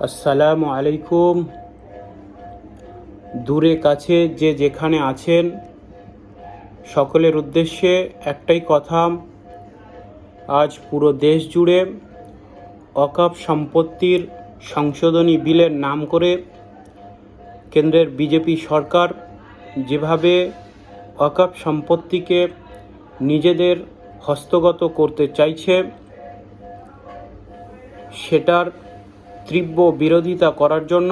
আসসালামু আলাইকুম। দূরে কাছে যে যেখানে আছেন সকলের উদ্দেশ্যে একটাই কথা, আজ পুরো দেশ জুড়ে ওয়াকফ সম্পত্তির সংশোধনী বিলের নাম করে কেন্দ্রের বিজেপি সরকার যেভাবে ওয়াকফ সম্পত্তিকে নিজেদের হস্তগত করতে চাইছে, সেটার তীব্র বিরোধিতা করার জন্য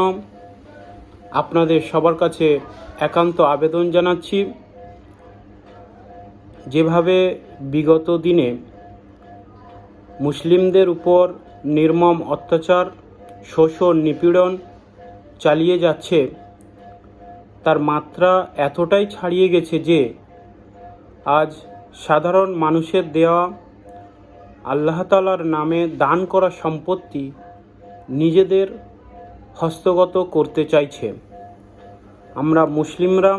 আপনাদের সবার কাছে একান্ত আবেদন জানাচ্ছি। যেভাবে বিগত দিনে মুসলিমদের উপর নির্মম অত্যাচার, শোষণ, নিপীড়ন চালিয়ে যাচ্ছে, তার মাত্রা এতটাই ছাড়িয়ে গেছে যে আজ সাধারণ মানুষের দেওয়া আল্লাহ তাআলার নামে দান করা সম্পত্তি নিজেদের হস্তগত করতে চাইছে। আমরা মুসলিমরা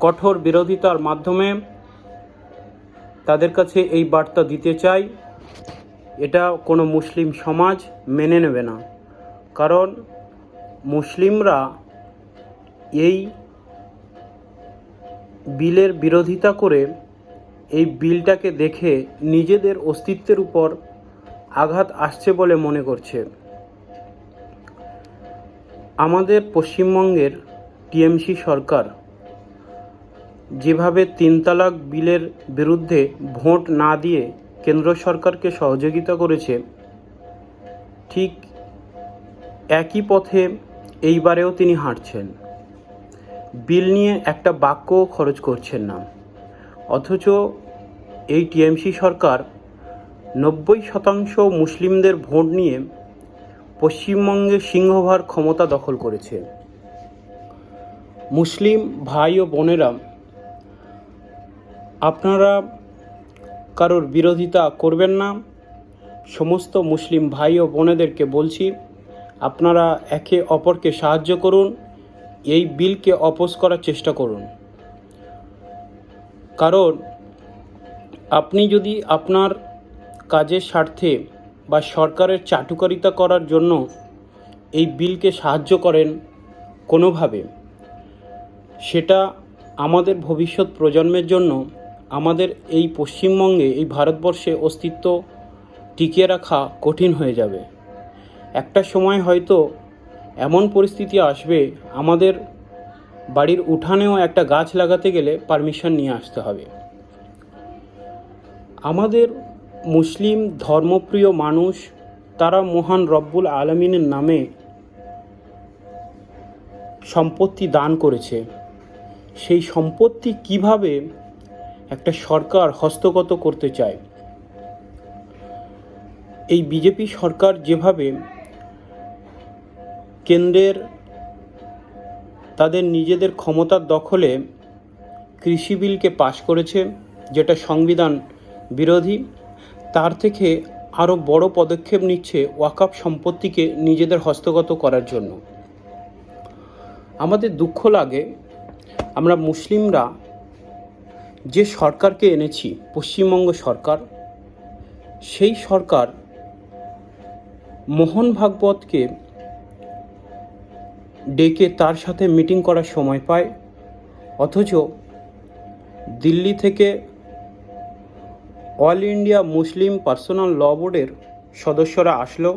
কঠোর বিরোধিতার মাধ্যমে তাদের কাছে এই বার্তা দিতে চাই, এটা কোনো মুসলিম সমাজ মেনে নেবে না। কারণ মুসলিমরা এই বিলের বিরোধিতা করে এই বিলটাকে দেখে নিজেদের অস্তিত্বের উপর আঘাত আসছে বলে মনে করছে। আমাদের পশ্চিমবঙ্গের টিএমসি সরকার যেভাবে ৩ তালাক বিলের বিরুদ্ধে ভোট না দিয়ে কেন্দ্র সরকারকে সহযোগিতা করেছে, ঠিক একই পথে এইবারেও তিনি হাঁটছেন। বিল নিয়ে একটা বাক্যও খরচ করছেন না, অথচ এই টিএমসি সরকার ৯০% মুসলিমদের ভোট নিয়ে পশ্চিমবঙ্গে সিংহভাগ ক্ষমতা দখল করেছে। মুসলিম ভাই ও বোনেরা, আপনারা কারোর বিরোধিতা করবেন না। সমস্ত মুসলিম ভাই ও বোনেদেরকে বলছি, আপনারা একে অপরকে সাহায্য করুন, এই বিলকে অপোজ করার চেষ্টা করুন। কারণ আপনি যদি আপনার কাজের স্বার্থে বা সরকারের চাটুকারিতা করার জন্য এই বিলকে সাহায্য করেন কোনোভাবে, সেটা আমাদের ভবিষ্যৎ প্রজন্মের জন্য, আমাদের এই পশ্চিমবঙ্গে, এই ভারতবর্ষে অস্তিত্ব টিকিয়ে রাখা কঠিন হয়ে যাবে। একটা সময় হয়তো এমন পরিস্থিতি আসবে, আমাদের বাড়ির উঠানেও একটা গাছ লাগাতে গেলে পারমিশন নিয়ে আসতে হবে। আমাদের মুসলিম ধর্মপ্রিয় মানুষ, তারা মহান রব্বুল আলামিনের নামে সম্পত্তি দান করেছে। সেই সম্পত্তি কিভাবে একটা সরকার হস্তগত করতে চায়, এই বিজেপি সরকার যেভাবে কেন্দ্রের তাদের নিজেদের ক্ষমতার দখলে কৃষি বিলকে পাশ করেছে, যেটা সংবিধান বিরোধী, তার থেকে আরও বড় পদক্ষেপ নিচ্ছে ওয়াকফ সম্পত্তিকে নিজেদের হস্তগত করার জন্য। আমাদের দুঃখ লাগে, আমরা মুসলিমরা যে সরকারকে এনেছি, পশ্চিমবঙ্গ সরকার, সেই সরকার মোহন ভাগবতকে ডেকে তার সাথে মিটিং করার সময় পায়, অথচ দিল্লি থেকে অল ইন্ডিয়া মুসলিম পার্সোনাল ল বোর্ডের সদস্যরা আসলো,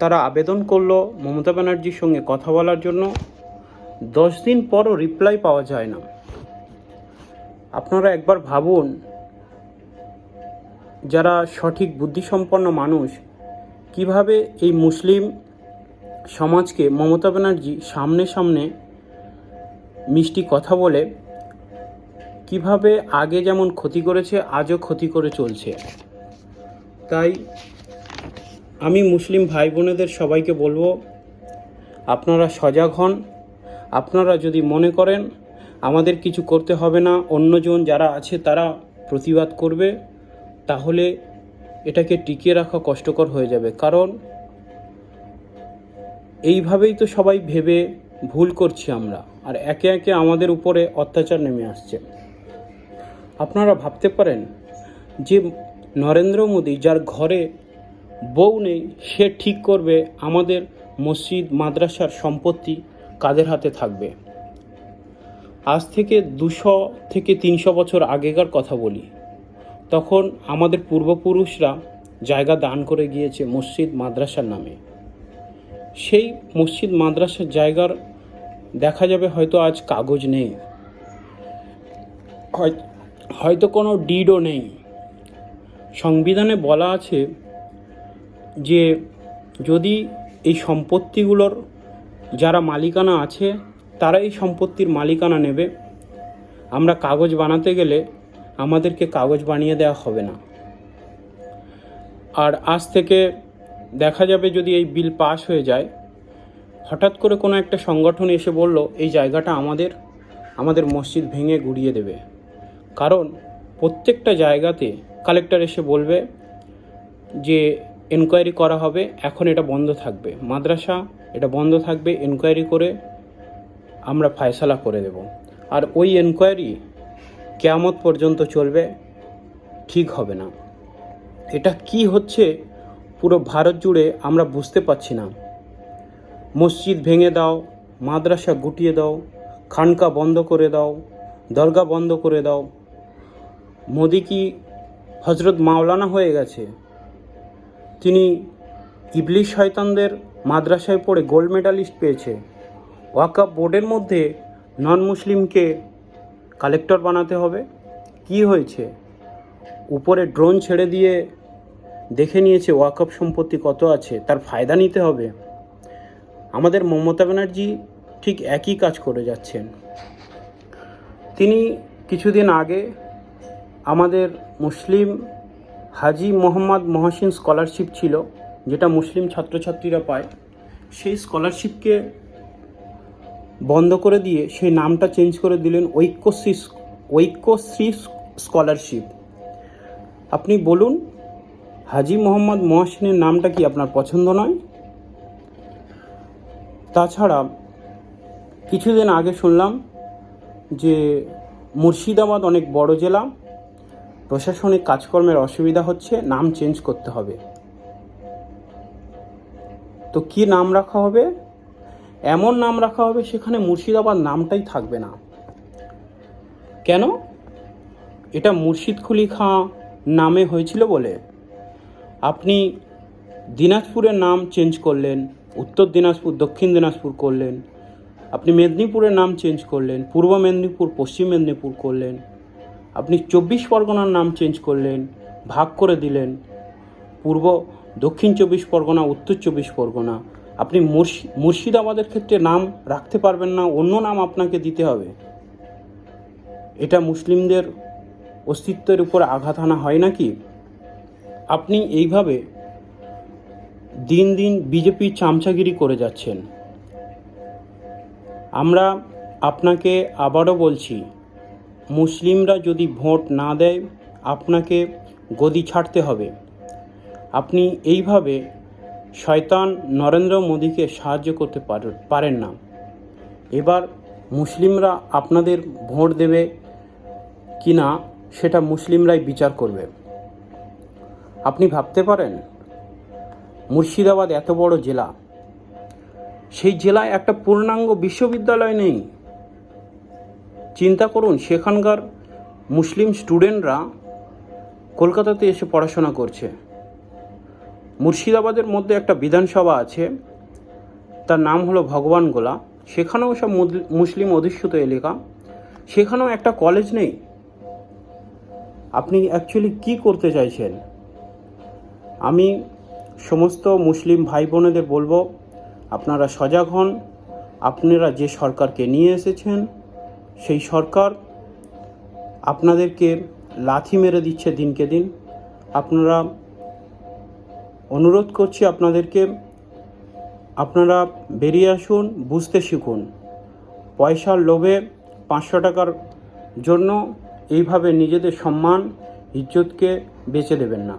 তারা আবেদন করলো মমতা ব্যানার্জির সঙ্গে কথা বলার জন্য। 10 দিন পরও রিপ্লাই পাওয়া যায় না। আপনারা একবার ভাবুন, যারা সঠিক বুদ্ধিসম্পন্ন মানুষ, কিভাবে এই মুসলিম সমাজকে মমতা ব্যানার্জি সামনে সামনে মিষ্টি কথা বলে কিভাবে আগে যেমন ক্ষতি করেছে, আজও ক্ষতি করে চলছে। তাই আমি মুসলিম ভাই বোনেদের সবাইকে বলবো, আপনারা সজাগ হন। আপনারা যদি মনে করেন আমাদের কিছু করতে হবে না, অন্যজন যারা আছে তারা প্রতিবাদ করবে, তাহলে এটাকে টিকিয়ে রাখা কষ্টকর হয়ে যাবে। কারণ এইভাবেই তো সবাই ভেবে ভুল করছি আমরা, আর একে একে আমাদের উপরে অত্যাচার নেমে আসছে। আপনারা ভাবতে পারেন যে নরেন্দ্র মোদী, যার ঘরে বউ নেই, সে ঠিক করবে আমাদের মসজিদ মাদ্রাসার সম্পত্তি কাদের হাতে থাকবে। আজ থেকে 200 থেকে 300 বছর আগেকার কথা বলি, তখন আমাদের পূর্বপুরুষরা জায়গা দান করে গিয়েছে মসজিদ মাদ্রাসার নামে। সেই মসজিদ মাদ্রাসার জায়গার দেখা যাবে হয়তো আজ কাগজ নেই, হয়তো কোনো ডিডও নেই। সংবিধানে বলা আছে যে যদি এই সম্পত্তিগুলোর যারা মালিকানা আছে তারা এই সম্পত্তির মালিকানা নেবে, আমরা কাগজ বানাতে গেলে আমাদেরকে কাগজ বানিয়ে দেওয়া হবে না। আর আজ থেকে দেখা যাবে যদি এই বিল পাস হয়ে যায়, হঠাৎ করে কোনো একটা সংগঠন এসে বলল এই জায়গাটা আমাদের মসজিদ ভেঙে গুড়িয়ে দেবে। কারণ প্রত্যেকটা জায়গাতে কালেক্টর এসে বলবে যে এনকোয়ারি করা হবে, এখন এটা বন্ধ থাকবে, মাদ্রাসা এটা বন্ধ থাকবে, এনকোয়ারি করে আমরা ফয়সালা করে দেব। আর ওই এনকোয়ারি কিয়ামত পর্যন্ত চলবে, ঠিক হবে না। এটা কি হচ্ছে পুরো ভারত জুড়ে আমরা বুঝতে পারছি না। মসজিদ ভেঙে দাও, মাদ্রাসা গুটিয়ে দাও, খানকা বন্ধ করে দাও, দরগা বন্ধ করে দাও। মোদি কি হজরত মাওলানা হয়ে গেছে? তিনি ইবলিশ শয়তানদের মাদ্রাসায় পড়ে গোল্ড মেডালিস্ট পেয়েছে। ওয়াকফ বোর্ডের মধ্যে নন মুসলিমকে কালেক্টর বানাতে হবে। কি হয়েছে? উপরে ড্রোন ছেড়ে দিয়ে দেখে নিয়েছে ওয়াকফ সম্পত্তি কত আছে, তার ফায়দা নিতে হবে। আমাদের মমতা ব্যানার্জি ঠিক একই কাজ করে যাচ্ছেন। তিনি কিছুদিন আগে আমাদের মুসলিম হাজি মোহাম্মদ মহসিন স্কলারশিপ ছিল, যেটা মুসলিম ছাত্রছাত্রীরা পায়, সেই স্কলারশিপকে বন্ধ করে দিয়ে সেই নামটা চেঞ্জ করে দিলেন ঐক্যশ্রী স্কলারশিপ। আপনি বলুন, হাজি মোহাম্মদ মহসিনের নামটা কি আপনার পছন্দ নয়? তাছাড়া কিছুদিন আগে শুনলাম যে মুর্শিদাবাদ অনেক বড় জেলা, প্রশাসনিক কাজকর্মের অসুবিধা হচ্ছে, নাম চেঞ্জ করতে হবে। তো কি নাম রাখা হবে? এমন নাম রাখা হবে সেখানে মুর্শিদাবাদ নামটাই থাকবে না। কেন? এটা মুর্শিদ কুলি খাঁ নামে হয়েছিল বলে। আপনি দিনাজপুরের নাম চেঞ্জ করলেন, উত্তর দিনাজপুর দক্ষিণ দিনাজপুর করলেন। আপনি মেদিনীপুরের নাম চেঞ্জ করলেন, পূর্ব মেদিনীপুর পশ্চিম মেদিনীপুর করলেন। আপনি 24 পরগনার নাম চেঞ্জ করলেন, ভাগ করে দিলেন, দক্ষিণ 24 পরগনা, উত্তর 24 পরগনা। আপনি মুর্শিদাবাদের ক্ষেত্রে নাম রাখতে পারবেন না, অন্য নাম আপনাকে দিতে হবে। এটা মুসলিমদের অস্তিত্বের উপর আঘাত আনা হয় নাকি? আপনি এইভাবে দিন দিন বিজেপি চামচাগিরি করে যাচ্ছেন। আমরা আপনাকে আবারও বলছি, মুসলিমরা যদি ভোট না দেয় আপনাকে গদি ছাড়তে হবে। আপনি এইভাবে শয়তান নরেন্দ্র মোদীকে সাহায্য করতে পারেন না। এবার মুসলিমরা আপনাদের ভোট দেবে কি না সেটা মুসলিমরাই বিচার করবে। আপনি ভাবতে পারেন মুর্শিদাবাদ এত বড় জেলা, সেই জেলায় একটা পূর্ণাঙ্গ বিশ্ববিদ্যালয় নেই। চিন্তা করুন, সেখানকার মুসলিম স্টুডেন্টরা কলকাতাতে এসে পড়াশোনা করছে। মুর্শিদাবাদের মধ্যে একটা বিধানসভা আছে, তার নাম হলো ভগবানগোলা, সেখানেও সব মুসলিম অধ্যুষিত এলাকা, সেখানেও একটা কলেজ নেই। আপনি অ্যাকচুয়ালি কি করতে চাইছেন? আমি সমস্ত মুসলিম ভাই বোনেদের বলবো, আপনারা সজাগ হন। আপনারা যে সরকারকে নিয়ে এসেছেন সেই সরকার আপনাদেরকে লাথি মেরে দিচ্ছে দিনকে দিন। আপনারা, অনুরোধ করছি আপনাদেরকে, আপনারা বেরিয়ে আসুন, বুঝতে শিখুন। পয়সার লোভে 500 টাকার জন্য এইভাবে নিজেদের সম্মান ইজ্জতকে বেচে দেবেন না।